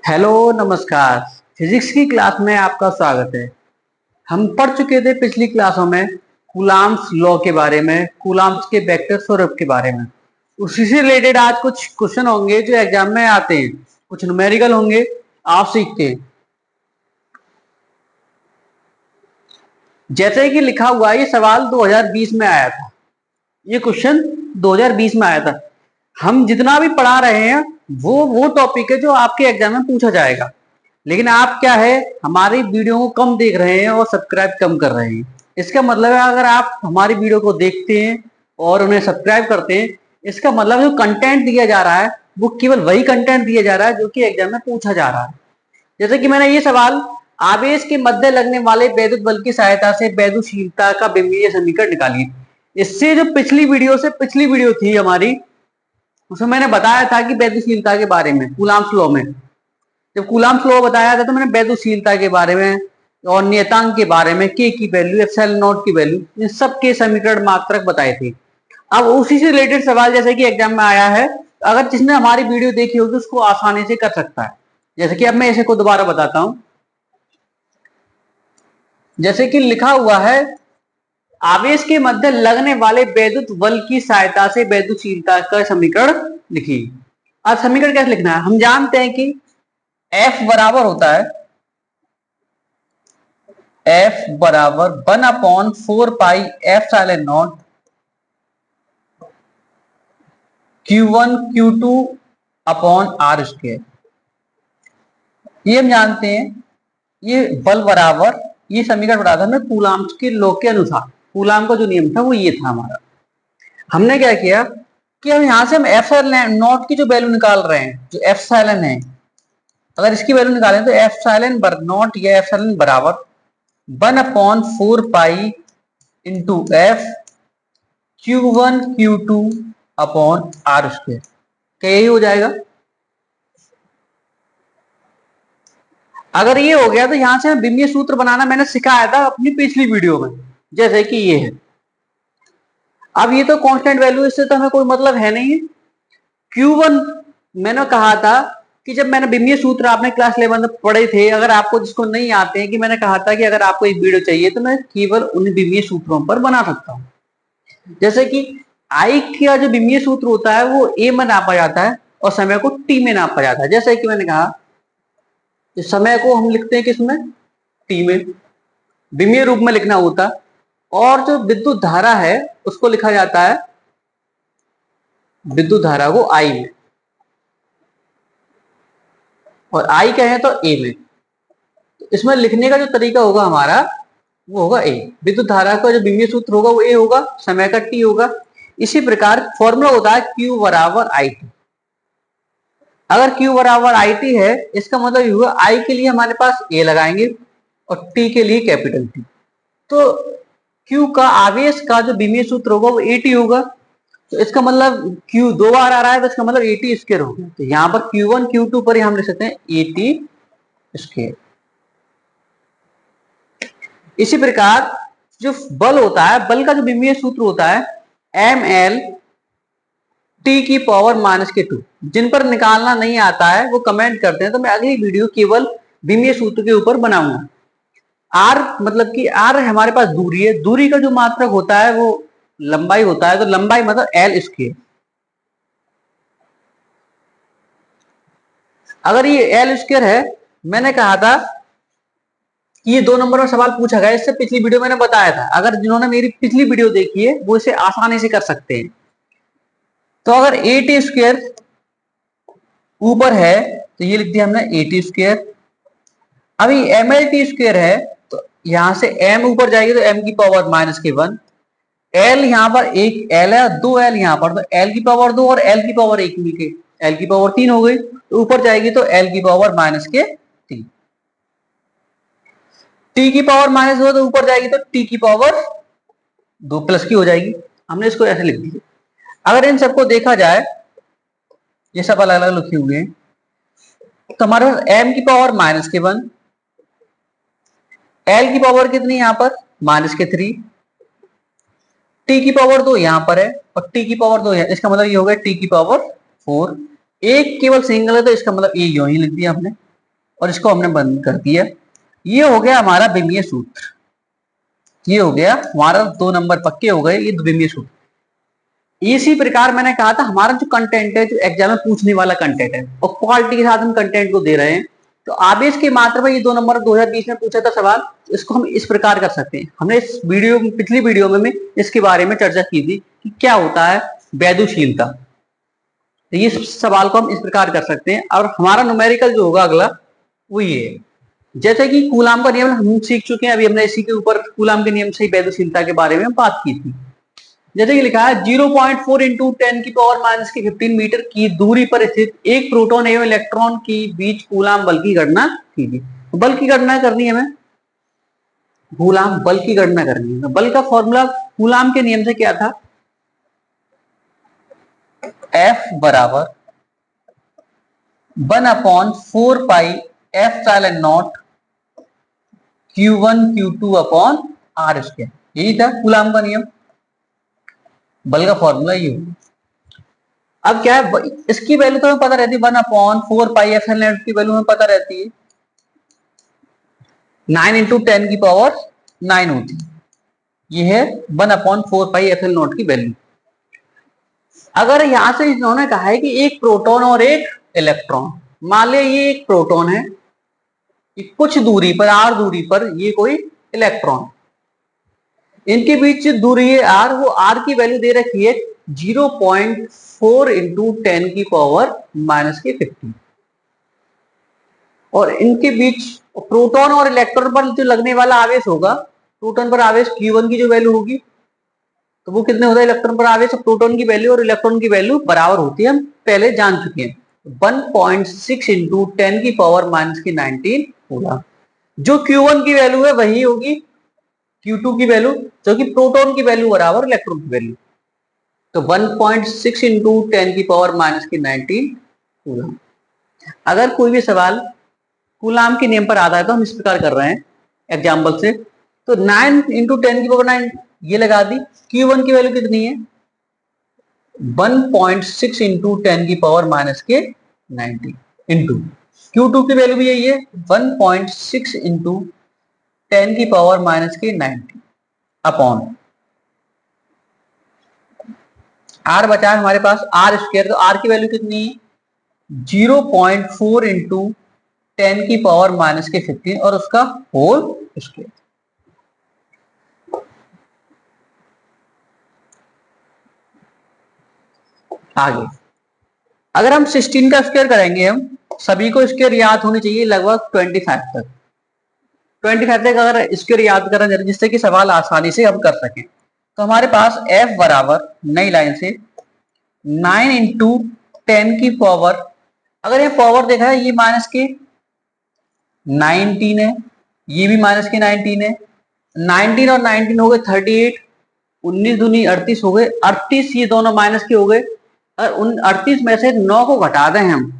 Hello नमस्कार। Physics की class में आपका स्वागत है। हम पढ़ चुके थे पिछली क्लासों में कूलाम्स लॉ के बारे में, कूलाम्स के वेक्टर स्वरूप के बारे में। उसी से रिलेटेड आज कुछ क्वेश्चन होंगे जो एग्जाम में आते हैं, कुछ न्यूमेरिकल होंगे, आप सीखते हैं। जैसे कि लिखा हुआ है, ये सवाल 2020 में आया था, ये क्वेश्चन 2020 में आया था। हम जितना भी पढ़ा रहे हैं वो टॉपिक है जो आपके एग्जाम में पूछा जाएगा। लेकिन आप क्या है, हमारी वीडियो को कम देख रहे हैं और सब्सक्राइब कम कर रहे हैं। इसका मतलब है अगर आप हमारी वीडियो को देखते हैं और उन्हें सब्सक्राइब करते हैं, इसका मतलब जो कंटेंट दिया जा रहा है वो केवल वही कंटेंट दिया जा रहा है जो कि एग्जाम में पूछा जा रहा है। जैसे कि मैंने ये सवाल, आवेश के मध्य लगने वाले वैद्युत बल की सहायता से वैद्युतशीलता का बिंबीय समीकरण निकालिए। इससे जो पिछली वीडियो थी हमारी, उसमें मैंने बताया था कि वैद्युतशीलता के बारे में कूलाम्स लॉ में, जब कूलाम्स लॉ बताया था तो मैंने वैद्युतशीलता के बारे में और नियतांक के बारे में, के की वैल्यू, एप्सिलॉन नॉट की वैल्यू, इन सब के समीकरण मात्रक बताए थे। अब उसी से रिलेटेड सवाल जैसे कि एग्जाम में आया है, अगर जिसने हमारी वीडियो देखी होगी उसको आसानी से कर सकता है। जैसे कि अब मैं इसे को दोबारा बताता हूं। जैसे कि लिखा हुआ है, आवेश के मध्य लगने वाले वैद्युत बल की सहायता से वैद्युतशीलता का समीकरण लिखिए। अब समीकरण कैसे लिखना है, हम जानते हैं कि F बराबर होता है, F बराबर 1/4 pi epsilon not Q1 Q2 upon R square. ये हम जानते हैं, ये बल बराबर, ये समीकरण बताया था हमें कूलाम्स के लॉ के अनुसार। कूलाम का जो नियम था वो ये था हमारा। हमने क्या किया कि हम यहां से हम एप्सिलॉन नॉट की जो वैल्यू निकाल रहे हैं, जो एप्सिलॉन है, अगर इसकी वैल्यू निकालें तो एप्सिलॉन नॉट या एप्सिलॉन बराबर 1/4 pi into F Q1 Q2 upon R square. क्या यही हो जाएगा? अगर ये हो गया तो यहां से बिंबीय सूत्र बनाना मैंने सिखाया था अपनी पिछली वीडियो में, जैसे कि ये है। अब ये तो कांस्टेंट वैल्यू, इससे तो हमें कोई मतलब है नहीं है। Q1 मैंने कहा था कि जब मैंने बिंबीय सूत्र आपने क्लास 11 में पढ़े थे, अगर आपको जिसको नहीं आते हैं, कि मैंने कहा था कि अगर आपको एक वीडियो चाहिए तो मैं केवल उन बिंबीय सूत्रों पर बना सकता हूं। जैसे कि आई का जो बिंबीय सूत्र होता है वो ए में नापा जाता है और समय को टी में नापा जाता है। जैसे कि मैंने कहा, समय को हम लिखते हैं किसमें, टी में, बिंबीय रूप में लिखना होता, और जो विद्युत धारा है उसको लिखा जाता है, विद्युत धारा को आई में, और आई क्या है तो ए में। तो इसमें लिखने का जो तरीका होगा हमारा वो होगा ए। विद्युत धारा का जो बिंबीय सूत्र होगा वो ए होगा, समय का टी होगा। इसी प्रकार फॉर्मूला होता है Q बराबर आई टी। अगर Q बराबर आई टी है, इसका मतलब ये हुआ आई के लिए हमारे पास ए लगाएंगे और टी के लिए कैपिटल टी। तो Q का आवेश का जो बिंबीय सूत्र होगा वो ए टी होगा। तो इसका मतलब Q दो बार आ रहा है तो इसका मतलब ए टी स्क्वायर हो गया। तो यहाँ पर Q1 Q2 पर हम लिख सकते हैं ए टी स्क्वायर। इसी प्रकार जो बल होता है, बल का जो बिंबीय सूत्र होता है एम एल टी की पावर माइनस के 2। जिन पर निकालना नहीं आता है वो कमेंट करते हैं, तो मैं अगली वीडियो केवल बिंबीय सूत्र के ऊपर बनाऊंगा। आर मतलब कि आर हमारे पास दूरी है, दूरी का जो मात्रक होता है वो लंबाई होता है, तो लंबाई मतलब एल स्क्वायर। अगर ये एल स्क्वायर है, मैंने कहा था कि ये 2 नंबर में सवाल पूछा गया, इससे पिछली वीडियो मैंने बताया था। अगर जिन्होंने मेरी पिछली वीडियो देखी है वो इसे आसानी से कर सकते हैं। तो अगर ए टी स्क्वायर ऊपर है तो ये लिख दिया हमने ए टी स्क्वायर। अभी एम एल टी स्क्वायर है तो यहां से एम ऊपर जाएगी तो एम की पावर माइनस के 1। एल यहाँ पर एक एल है, 2 एल यहाँ पर, तो एल की पावर 2 और एल की पावर 1 मिलके एल की पावर 3 हो गई। तो ऊपर जाएगी तो एल की पावर माइनस के 3। टी की पावर माइनस 2 तो ऊपर जाएगी तो टी की पावर 2 प्लस की हो जाएगी। हमने इसको ऐसे लिख दिया। अगर इन सबको देखा जाए, ये सब अलग अलग लिखे हुए हैं, तो हमारे पास एम की पावर माइनस के 1, एल की पावर कितनी यहां पर माइनस के 3, टी की पावर 2 यहां पर है और टी की पावर 2 है। इसका मतलब ये हो गया टी की पावर 4। एक केवल सिंगल है तो इसका मतलब ये यूं ही लिख दिया हमने। और इसको हमने बंद कर दिया। ये हो गया हमारा विमीय सूत्र, ये हो गया हमारा 2 नंबर पक्के हो गए, ये विमीय सूत्र। इसी प्रकार मैंने कहा था हमारा जो कंटेंट है, जो एग्जाम में पूछने वाला कंटेंट है, और क्वालिटी के साथ हम कंटेंट को दे रहे हैं, तो आवेश की मात्रा में ये 2 नंबर 2020 में पूछा था सवाल, इसको हम इस प्रकार कर सकते हैं। हमने इस वीडियो पिछली वीडियो में इसके बारे में चर्चा की थी कि क्या होता है वैद्युशीलता। तो ये सवाल को हम इस प्रकार कर सकते हैं। और हमारा न्यूमेरिकल जो होगा अगला वो ये है, जैसे कि कूलाम का नियम हम सीख चुके हैं, अभी हमने इसी के ऊपर कूलाम के नियम से ही वैद्युशीलता के बारे में बात की थी। जैसे कि लिखा है 0.4 इंटू 10 की पावर माइनस की 15 मीटर की दूरी पर स्थित एक प्रोटॉन एवं इलेक्ट्रॉन के बीच कूलाम बल की गणना कीजिए। तो बल की गणना करनी है हमें, कूलाम बल की गणना करनी है। बल का फॉर्मूला कूलाम के नियम से क्या था, F बराबर 1/4 पाई F0 Q1 Q2 upon R square, यही था कूलाम का नियम। बल का फॉर्मूला ये हो। अब क्या है, इसकी वैल्यू तो हमें पता रहती है 1/4 पाई F0 की वैल्यू हमें पता रहती है 9 इंटू 10 की पावर 9 होती है। ये है 1/4 पाई F0 की वैल्यू। अगर यहां से इन्होंने कहा है कि एक प्रोटॉन और एक इलेक्ट्रॉन, मान ले ये एक प्रोटॉन है, कुछ दूरी पर r दूरी पर ये कोई इलेक्ट्रॉन, इनके बीच दूरी है r, वो r की वैल्यू दे रखी है 0.4 इंटू 10 की पावर माइनस के 15, और इनके बीच प्रोटॉन और इलेक्ट्रॉन पर जो लगने वाला आवेश होगा, प्रोटॉन पर आवेश Q1 की जो वैल्यू होगी, तो वो कितने होता है इलेक्ट्रॉन पर आवेश, प्रोटॉन की वैल्यू और इलेक्ट्रॉन की वैल्यू बराबर होती है, हम पहले जान चुके हैं 1.6 इंटू 10 की पावर माइनस की 19 होगा। जो Q1 की वैल्यू है वही होगी Q2 की वैल्यू, जो कि प्रोटॉन की वैल्यू बराबर इलेक्ट्रॉन की वैल्यू। तो 1.6 इंटू 10 की पावर माइनस की 19 कूलाम। अगर कोई भी सवाल कूलाम के नियम पर आता है तो हम इस प्रकार कर रहे हैं एग्जाम्पल से, तो 9 इंटू 10 की पावर 9 ये लगा दी। Q1 की वैल्यू कितनी है 1.6 इंटू 10 की पावर माइनस के 19 इंटू Q2 की वैल्यू भी यही है 1.6 इंटू 10 की पावर माइनस के 90 अपॉन R बचा है हमारे पास R स्क्वायर, तो R की वैल्यू कितनी है 0.4 इंटू 10 की पावर माइनस के 15 और उसका होल स्क्वायर। आगे अगर हम 16 का स्क्वायर करेंगे, हम सभी को स्क्वायर याद होनी चाहिए लगभग 25 तक, 25 तक अगर स्क्वायर याद करें जिससे कि सवाल आसानी से हम कर सकें, तो हमारे पास F बराबर नई लाइन से 9 इंटू 10 की पावर, अगर ये पावर देखा है ये माइनस के 19 है, ये भी माइनस के 19 है, 19 और 19 हो गए 38, 19 दूनी 38 हो गए 38, ये दोनों माइनस के हो गए। अगर उन 38 में से 9 को घटा दें हम,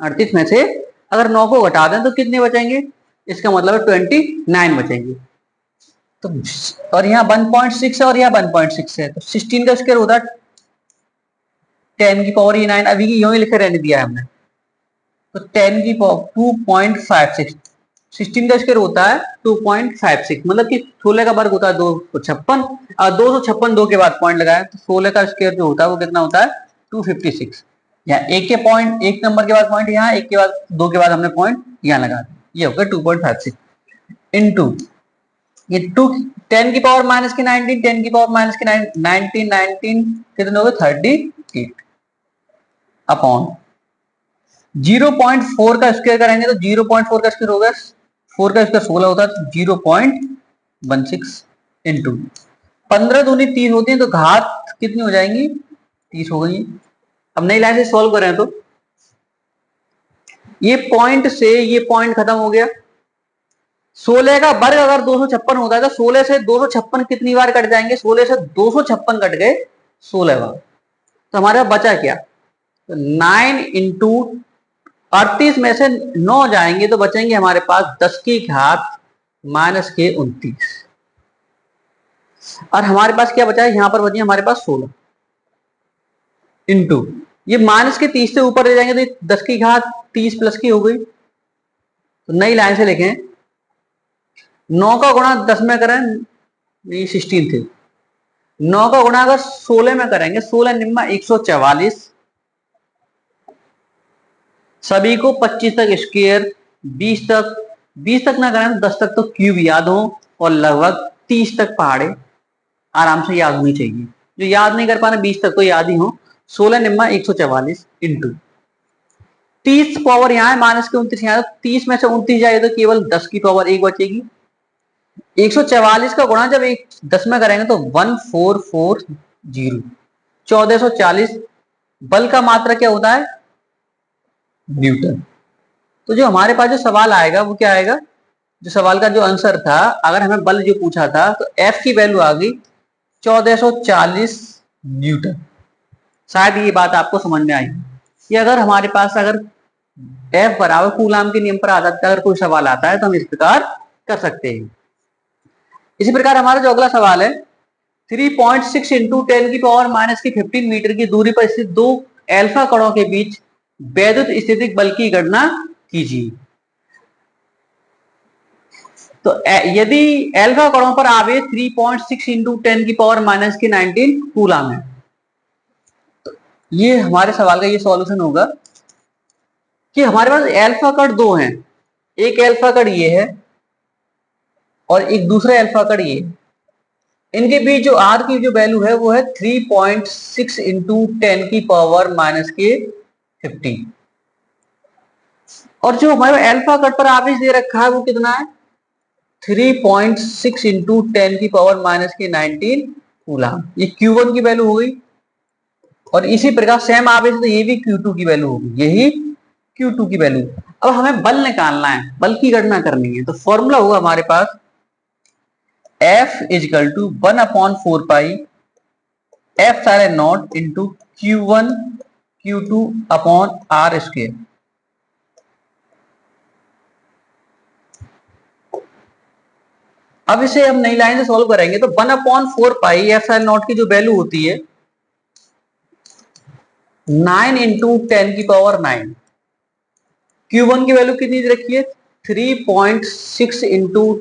38 में से अगर 9 को घटा दें तो कितने बचेंगे, इसका मतलब है 29 बचेंगे। तो और यहाँ 1.6 है और यहाँ 1.6 है, तो 16 का स्क्वायर होता है 10 की पावर ये 9, अभी यूं ही लिखे रहने दिया है हमने, तो 10 की पावर 2.56, 16 का स्क्वायर होता है 2.56, मतलब कि 16 का वर्ग होता है 256, और 256 2 के बाद पॉइंट लगाए तो 16 का स्क्वायर जो होता है वो कितना होता है 256। यहाँ एक के पॉइंट, एक नंबर के बाद पॉइंट यहाँ, एक के बाद 2 के बाद हमने पॉइंट यहाँ लगा दिया, ये होगा 2.56 इंटू ये 10 की पावर माइनस की 19, 10 की पावर माइनस की 19 कितने हो गए 38 अपॉन 0.4 का स्क्वायर करेंगे तो 0.4 का स्क्वायर होगा 4 का स्क्वायर 16 होता है, तो 0.16 इंटू 15 दूनी 30 होती है, तो घात कितनी हो जाएंगी 30 हो गई। अब नई लाइन से सॉल्व करें तो ये पॉइंट से ये पॉइंट खत्म हो गया, 16 का वर्ग अगर 256 होता है तो 16 से 256 कितनी बार कट जाएंगे, 16 से 256 कट गए 16 बार, तो हमारे पास बचा क्या, तो 9 इंटू 38 में से 9 जाएंगे तो बचेंगे हमारे पास 10 की घात माइनस के 29, और हमारे पास क्या बचा है यहां पर बची हमारे पास 16 इंटू ये माइनस के 30 से ऊपर ले जाएंगे तो 10 की घात 30 प्लस की हो गई, तो नई लाइन से लिखें 9 का गुणा 10 में करें, नहीं 16 थे, 9 का गुणा अगर 16 में करेंगे, 16 निम्मा 144, सभी को 25 तक स्क्वायर, 20 तक ना करें तो 10 तक तो क्यूब याद हो, और लगभग 30 तक पहाड़े आराम से याद होनी चाहिए। जो याद नहीं कर पा रहे 20 तक तो याद ही हो। 16 निम्मा 144 इंटू 30 पावर यहाँ है, माइनस के 29 यहाँ, 30 में से 29 जाए तो केवल 10 की पावर 1 बचेगी। 144 का गुणा जब 10 में करेंगे तो 1440, 1440। बल का मात्रा क्या होता है? न्यूटन। तो जो हमारे पास जो सवाल आएगा वो क्या आएगा? जो सवाल का जो आंसर था, अगर हमें बल जो पूछा था तो F की वैल्यू आ गई 1440 न्यूटन। शायद ये बात आपको समझ में आई कि अगर हमारे पास अगर F बराबर कूलाम के नियम पर आधारित अगर कोई सवाल आता है तो हम इस प्रकार कर सकते हैं। इसी प्रकार हमारा जो अगला सवाल है, 3.6 इंटू 10 की पावर माइनस की 15 मीटर की दूरी पर स्थित दो एल्फा कणों के बीच वैद्युत स्थितिक बल की गणना कीजिए। तो यदि एल्फा कणों पर आवेश 3.6 इंटू 10 की पावर माइनस की 19 कूलाम है, तो ये हमारे सवाल का ये सॉल्यूशन होगा कि हमारे पास एल्फा कण दो हैं, एक एल्फा कण ये है और एक दूसरा एल्फा कण ये। इनके बीच जो आर की जो वैल्यू है वो है 3.6 इंटू 10 की पावर माइनस के 15, और जो हमारे एल्फा कट पर आवेश दे रखा है वो कितना है? 3.6 इंटू 10 की पावर माइनस के 19 कूलाम। ये Q1 की वैल्यू हो गई, और इसी प्रकार सेम आवेश तो ये भी Q2 की वैल्यू होगी, यही Q2 की वैल्यू। अब हमें बल निकालना है, बल की गणना करनी है, तो फॉर्मूला होगा हमारे पास F equal to 1/4 pi F सारे naught into Q1 Q2 upon R square. अब इसे हम नई लाइन से सॉल्व करेंगे तो 1/4 पाई F सारे नॉट की जो वैल्यू होती है 9 इंटू 10 की पावर 9। Q1 की वैल्यू कितनी रखी है? 3.6 इंटू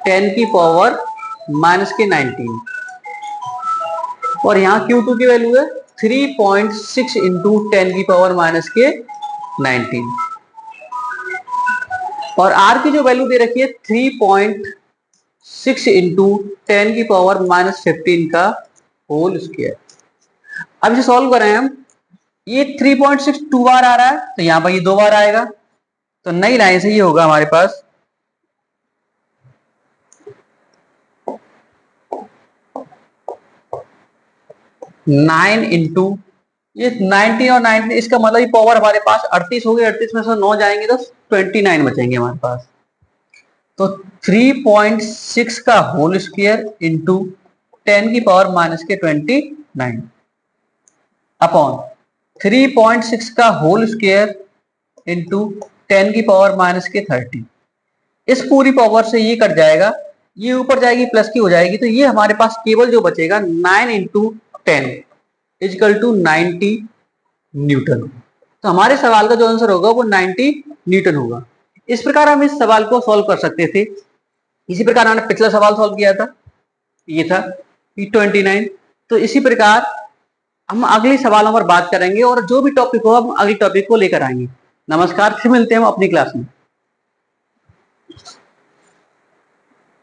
10 की पावर माइनस के 19, और यहाँ Q2 की वैल्यू है 3.6 इंटू 10 की पावर माइनस के 19, और R की जो वैल्यू दे रखी है 3.6 इंटू 10 की पावर माइनस 15 का होल स्क्वायर। अब इसे सॉल्व करें हम, ये 3.6 2 बार आ रहा है तो यहाँ पर ये 2 बार आएगा, तो नई लाइन से ये होगा हमारे पास 9 इंटू ये 19 और 19, इसका मतलब ये पावर हमारे पास 38 हो गई, 38 में से 9 जाएंगे तो 29 बचेंगे हमारे पास। तो 3.6 का होल स्क्वायर इंटू 10 की पावर माइनस के 29 अपॉन 3.6 का होल स्क्वायर इंटू 10 की पावर माइनस के 30। इस पूरी पावर से ये कट जाएगा, ये ऊपर जाएगी प्लस की हो जाएगी, तो ये हमारे पास केवल जो बचेगा 9 इंटू 10 इजकल टू 90 न्यूटन। तो हमारे सवाल का जो आंसर होगा वो 90 न्यूटन होगा। इस प्रकार हम इस सवाल को सॉल्व कर सकते थे। इसी प्रकार हमने पिछला सवाल सॉल्व किया था, ये था P29। तो इसी प्रकार हम अगले सवालों पर बात करेंगे, और जो भी टॉपिक हो हम अगले टॉपिक को लेकर आएंगे। नमस्कार, फिर मिलते हैं हम अपनी क्लास में।